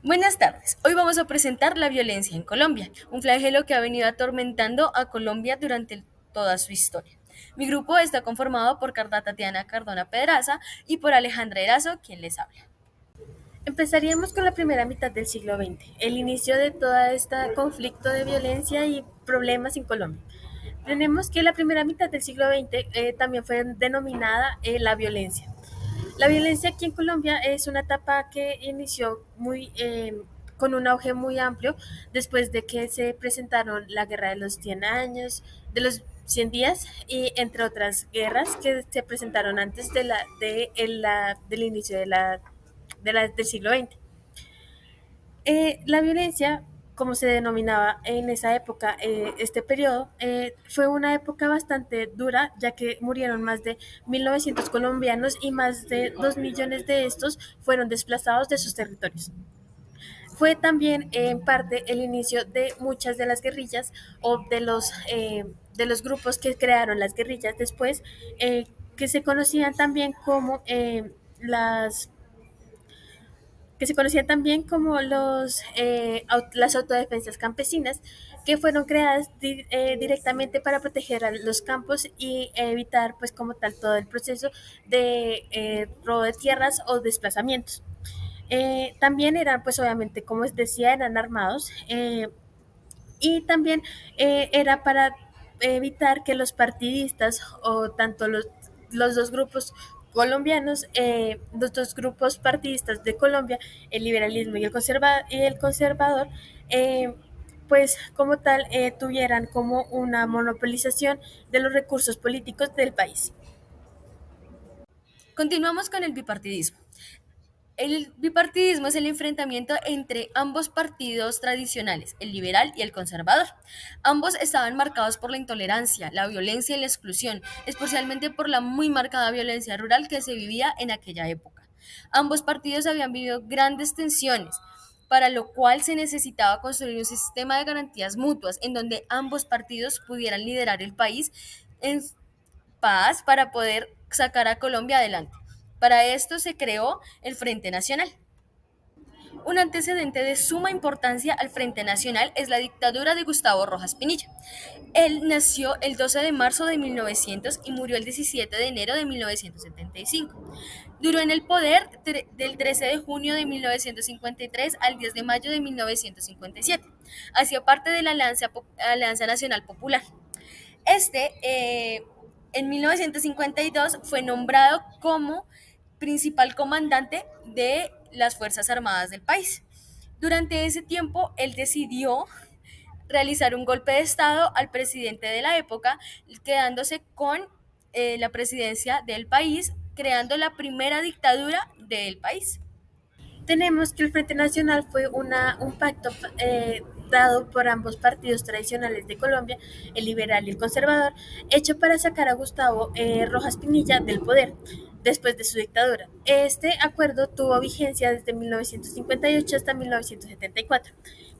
Buenas tardes. Hoy vamos a presentar la violencia en Colombia, un flagelo que ha venido atormentando a Colombia durante toda su historia. Mi grupo está conformado por Carla Tatiana Cardona Pedraza y por Alejandra Erazo, quien les habla. Empezaríamos con la primera mitad del siglo XX, el inicio de todo este conflicto de violencia y problemas en Colombia. Tenemos que la primera mitad del siglo XX también fue denominada la violencia. La violencia aquí en Colombia es una etapa que inició con un auge muy amplio después de que se presentaron la guerra de los 100 años, de los 100 días y entre otras guerras que se presentaron antes del inicio del siglo XX. La violencia, como se denominaba en esa época, este periodo, fue una época bastante dura, ya que murieron más de 1.900 colombianos y más de 2 millones de estos fueron desplazados de sus territorios. Fue también en parte el inicio de muchas de las guerrillas o de los grupos que crearon las guerrillas después, que se conocían también como las autodefensas campesinas, que fueron creadas directamente para proteger a los campos y evitar, pues como tal, todo el proceso de robo de tierras o desplazamientos. También eran, pues obviamente, como les decía, eran armados, y también era para evitar que los partidistas o tanto los dos grupos colombianos, los dos grupos partidistas de Colombia, el liberalismo y el conservador, eh, pues como tal tuvieran como una monopolización de los recursos políticos del país. Continuamos con el bipartidismo. El bipartidismo es el enfrentamiento entre ambos partidos tradicionales, el liberal y el conservador. Ambos estaban marcados por la intolerancia, la violencia y la exclusión, especialmente por la muy marcada violencia rural que se vivía en aquella época. Ambos partidos habían vivido grandes tensiones, para lo cual se necesitaba construir un sistema de garantías mutuas en donde ambos partidos pudieran liderar el país en paz para poder sacar a Colombia adelante. Para esto se creó el Frente Nacional. Un antecedente de suma importancia al Frente Nacional es la dictadura de Gustavo Rojas Pinilla. Él nació el 12 de marzo de 1900 y murió el 17 de enero de 1975. Duró en el poder del 13 de junio de 1953 al 10 de mayo de 1957. Hacía parte de la Alianza Nacional Popular. Este, en 1952, fue nombrado como principal comandante de las Fuerzas Armadas del país. Durante ese tiempo, él decidió realizar un golpe de Estado al presidente de la época, quedándose con la presidencia del país, creando la primera dictadura del país. Tenemos que el Frente Nacional fue un pacto dado por ambos partidos tradicionales de Colombia, el liberal y el conservador, hecho para sacar a Gustavo Rojas Pinilla del poder después de su dictadura. Este acuerdo tuvo vigencia desde 1958 hasta 1974,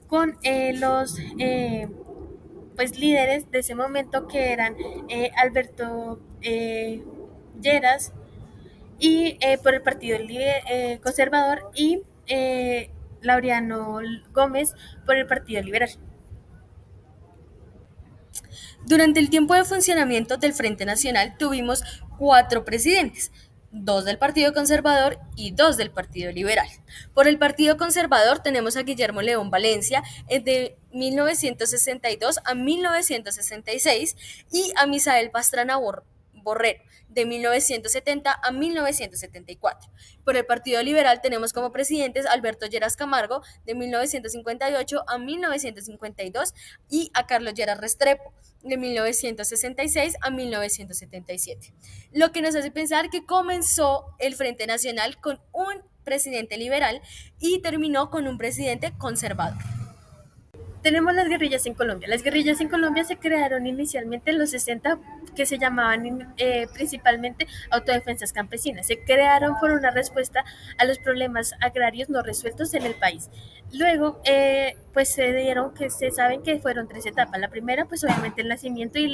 con los pues, líderes de ese momento que eran Alberto Lleras y por el Partido Conservador y Laureano Gómez por el Partido Liberal. Durante el tiempo de funcionamiento del Frente Nacional tuvimos cuatro presidentes, dos del Partido Conservador y dos del Partido Liberal. Por el Partido Conservador tenemos a Guillermo León Valencia de 1962 a 1966 y a Misael Pastrana Borrero de 1970 a 1974. Por el Partido Liberal tenemos como presidentes a Alberto Lleras Camargo de 1958 a 1952 y a Carlos Lleras Restrepo de 1966 a 1977. Lo que nos hace pensar que comenzó el Frente Nacional con un presidente liberal y terminó con un presidente conservador. Tenemos las guerrillas en Colombia. Las guerrillas en Colombia se crearon inicialmente en los 60, que se llamaban principalmente autodefensas campesinas. Se crearon por una respuesta a los problemas agrarios no resueltos en el país. Luego, pues se saben que fueron tres etapas. La primera, pues obviamente el nacimiento y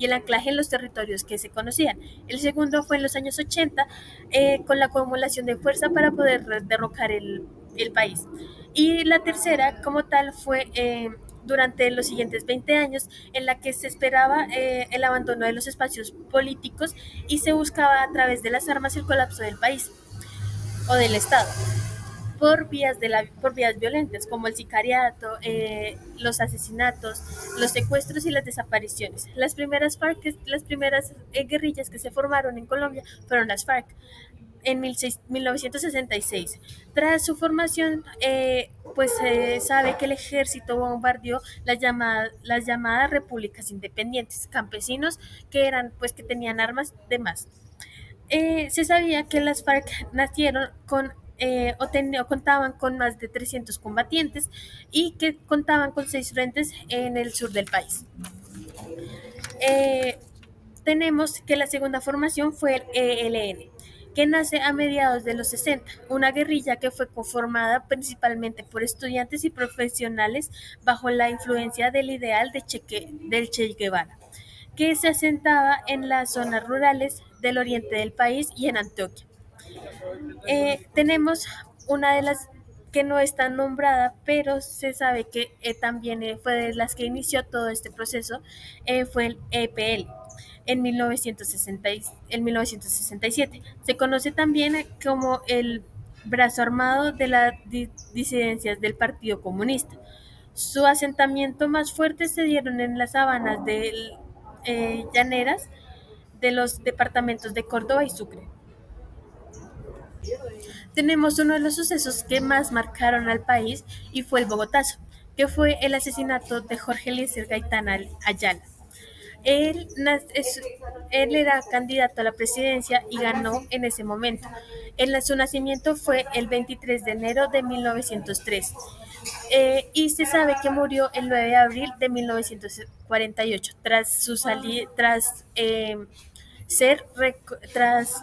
el anclaje en los territorios que se conocían. El segundo fue en los años 80, con la acumulación de fuerza para poder derrocar el país. Y la tercera, como tal, fue durante los siguientes 20 años, en la que se esperaba el abandono de los espacios políticos y se buscaba a través de las armas el colapso del país o del Estado por vías violentas, como el sicariato, los asesinatos, los secuestros y las desapariciones. Las primeras guerrillas que se formaron en Colombia fueron las FARC en 1966. Tras su formación, pues se sabe que el ejército bombardeó las llamadas repúblicas independientes, campesinos que eran, pues que tenían armas de más. Se sabía que las FARC nacieron con o contaban con más de 300 combatientes y que contaban con 6 frentes en el sur del país. Eh, Tenemos que la segunda formación fue el ELN, que nace a mediados de los 60, una guerrilla que fue conformada principalmente por estudiantes y profesionales bajo la influencia del ideal del Che Guevara, que se asentaba en las zonas rurales del oriente del país y en Antioquia. Tenemos una de las que no está nombrada, pero se sabe que también fue de las que inició todo este proceso, fue el EPL en 1967. Se conoce también como el brazo armado de las disidencias del Partido Comunista. Su asentamiento más fuerte se dieron en las sabanas llaneras de los departamentos de Córdoba y Sucre. Tenemos uno de los sucesos que más marcaron al país y fue el Bogotazo, que fue el asesinato de Jorge Eliezer Gaitán Ayala. Él, él era candidato a la presidencia y ganó en ese momento. Su nacimiento fue el 23 de enero de 1903 y se sabe que murió el 9 de abril de 1948 ser, tras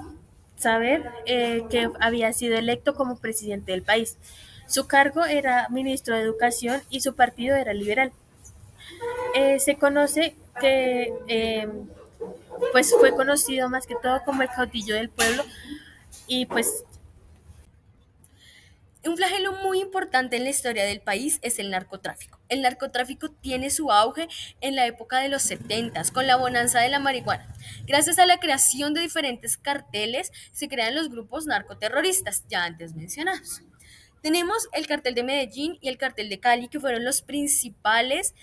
saber que había sido electo como presidente del país. Su cargo era ministro de Educación y su partido era liberal. Se conoce que pues fue conocido más que todo como el caudillo del pueblo y pues Un flagelo muy importante en la historia del país es el narcotráfico. El narcotráfico tiene su auge en la época de los 70 con la bonanza de la marihuana. Gracias a la creación de diferentes carteles, se crean los grupos narcoterroristas, ya antes mencionados. Tenemos el cartel de Medellín y el cartel de Cali, que fueron los principales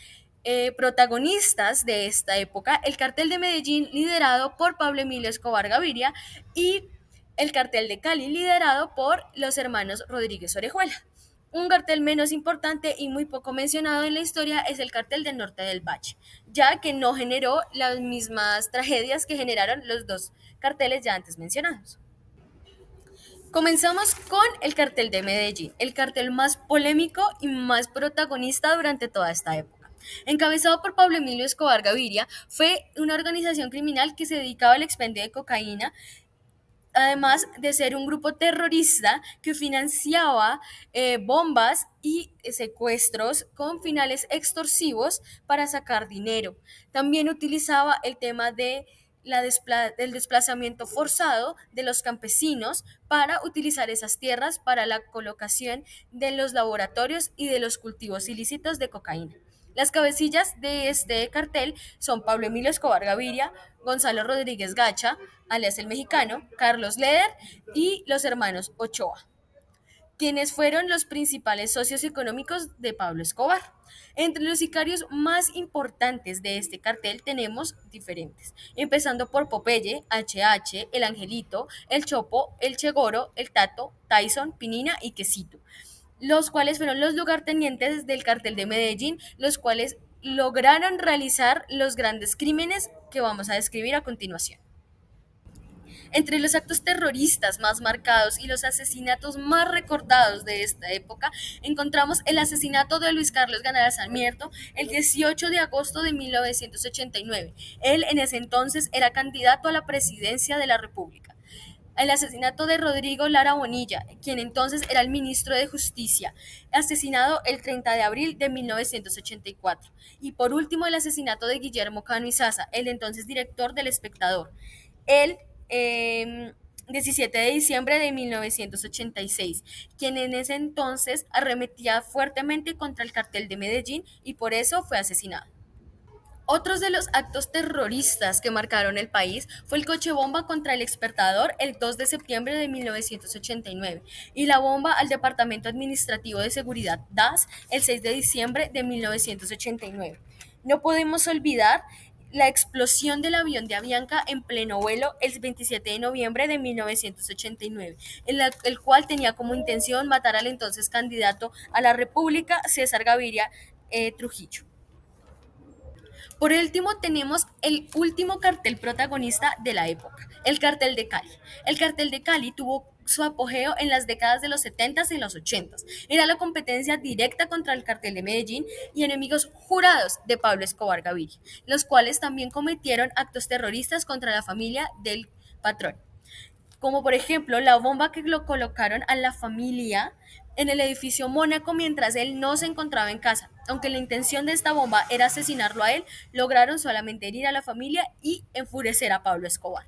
protagonistas de esta época. El cartel de Medellín liderado por Pablo Emilio Escobar Gaviria y el cartel de Cali liderado por los hermanos Rodríguez Orejuela. Un cartel menos importante y muy poco mencionado en la historia es el cartel del Norte del Valle, ya que no generó las mismas tragedias que generaron los dos carteles ya antes mencionados. Comenzamos con el cartel de Medellín, el cartel más polémico y más protagonista durante toda esta época. Encabezado por Pablo Emilio Escobar Gaviria, fue una organización criminal que se dedicaba al expendio de cocaína, además de ser un grupo terrorista que financiaba bombas y secuestros con finales extorsivos para sacar dinero. También utilizaba el tema de del desplazamiento forzado de los campesinos para utilizar esas tierras para la colocación de los laboratorios y de los cultivos ilícitos de cocaína. Las cabecillas de este cartel son Pablo Emilio Escobar Gaviria, Gonzalo Rodríguez Gacha, alias el mexicano, Carlos Leder y los hermanos Ochoa, quienes fueron los principales socios económicos de Pablo Escobar. Entre los sicarios más importantes de este cartel tenemos diferentes, empezando por Popeye, HH, El Angelito, El Chopo, El Chegoro, El Tato, Tyson, Pinina y Quesito, los cuales fueron los lugartenientes del cartel de Medellín, los cuales lograron realizar los grandes crímenes que vamos a describir a continuación. Entre los actos terroristas más marcados y los asesinatos más recordados de esta época, encontramos el asesinato de Luis Carlos Galán Sarmiento el 18 de agosto de 1989. Él en ese entonces era candidato a la presidencia de la República. El asesinato de Rodrigo Lara Bonilla, quien entonces era el ministro de Justicia, asesinado el 30 de abril de 1984. Y por último, el asesinato de Guillermo Cano Izaza, el entonces director del Espectador. Él 17 de diciembre de 1986, quien en ese entonces arremetía fuertemente contra el cartel de Medellín y por eso fue asesinado. Otros de los actos terroristas que marcaron el país fue el coche bomba contra el exportador el 2 de septiembre de 1989 y la bomba al Departamento Administrativo de Seguridad DAS el 6 de diciembre de 1989. No podemos olvidar la explosión del avión de Avianca en pleno vuelo el 27 de noviembre de 1989, el cual tenía como intención matar al entonces candidato a la República, César Gaviria Trujillo. Por último, tenemos el último cartel protagonista de la época, el cartel de Cali. El cartel de Cali tuvo su apogeo en las décadas de los 70 y los 80. Era la competencia directa contra el cartel de Medellín y enemigos jurados de Pablo Escobar Gaviria, los cuales también cometieron actos terroristas contra la familia del patrón, como por ejemplo la bomba que lo colocaron a la familia en el edificio Mónaco mientras él no se encontraba en casa. Aunque la intención de esta bomba era asesinarlo a él, lograron solamente herir a la familia y enfurecer a Pablo Escobar.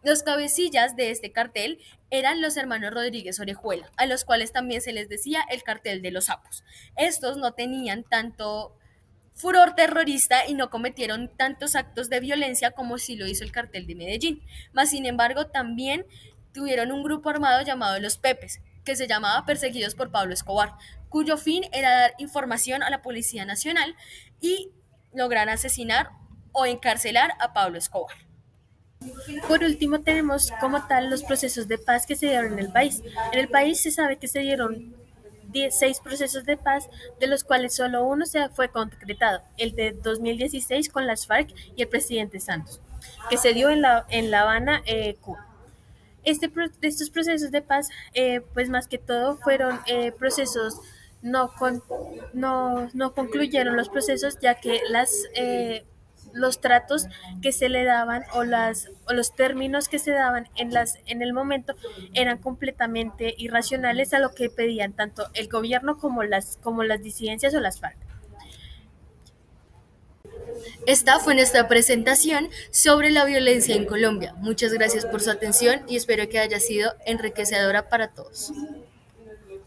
Los cabecillas de este cartel eran los hermanos Rodríguez Orejuela, a los cuales también se les decía el cartel de los sapos. Estos no tenían tanto furor terrorista y no cometieron tantos actos de violencia como sí lo hizo el cartel de Medellín. Mas, sin embargo, también tuvieron un grupo armado llamado los Pepes, que se llamaba Perseguidos por Pablo Escobar, cuyo fin era dar información a la Policía Nacional y lograr asesinar o encarcelar a Pablo Escobar. Por último, tenemos como tal los procesos de paz que se dieron en el país. En el país se sabe que se dieron 16 procesos de paz, de los cuales solo uno se fue concretado, el de 2016 con las FARC y el presidente Santos, que se dio en la Habana, Cuba. Estos procesos de paz, pues más que todo fueron procesos, no, no concluyeron los procesos, ya que los tratos que se le daban o los términos que se daban en el momento eran completamente irracionales a lo que pedían tanto el gobierno como las disidencias o las FARC. Esta fue nuestra presentación sobre la violencia en Colombia. Muchas gracias por su atención y espero que haya sido enriquecedora para todos.